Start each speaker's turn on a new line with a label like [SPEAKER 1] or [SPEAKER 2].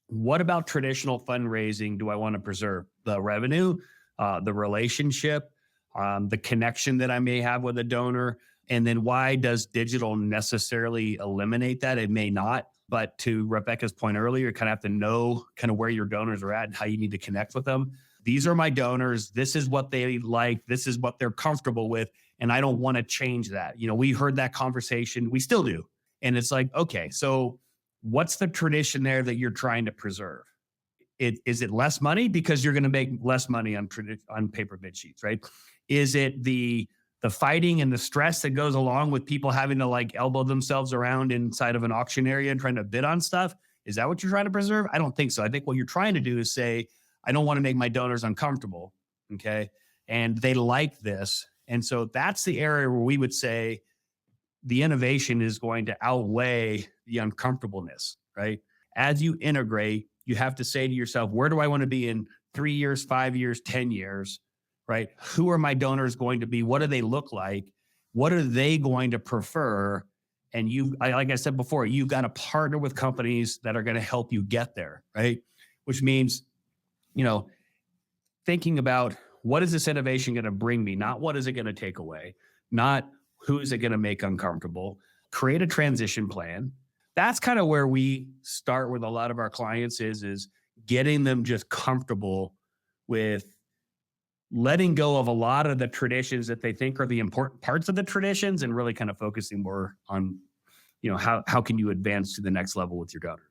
[SPEAKER 1] what about traditional fundraising do I want to preserve? The revenue, the relationship, the connection that I may have with a donor. And then why does digital necessarily eliminate that? It may not. But to Rebecca's point earlier, you kind of have to know kind of where your donors are at and how you need to connect with them. These are my donors. This is what they like. This is what they're comfortable with. And I don't want to change that. We heard that conversation. We still do. And it's like, okay, so what's the tradition there that you're trying to preserve? Is it less money because you're going to make less money on paper bid sheets, right? Is it the fighting and the stress that goes along with people having to like elbow themselves around inside of an auction area and trying to bid on stuff? Is that what you're trying to preserve? I don't think so. I think what you're trying to do is say, I don't want to make my donors uncomfortable, okay? And they like this. And so that's the area where we would say the innovation is going to outweigh the uncomfortableness, right? As you integrate, you have to say to yourself, where do I want to be in 3 years, 5 years, 10 years, right? Who are my donors going to be? What do they look like? What are they going to prefer? And like I said before, you've got to partner with companies that are going to help you get there, right? Which means, thinking about what is this innovation going to bring me? Not what is it going to take away? Not who is it going to make uncomfortable? Create a transition plan. That's kind of where we start with a lot of our clients is getting them just comfortable with letting go of a lot of the traditions that they think are the important parts of the traditions and really kind of focusing more on, how can you advance to the next level with your donors?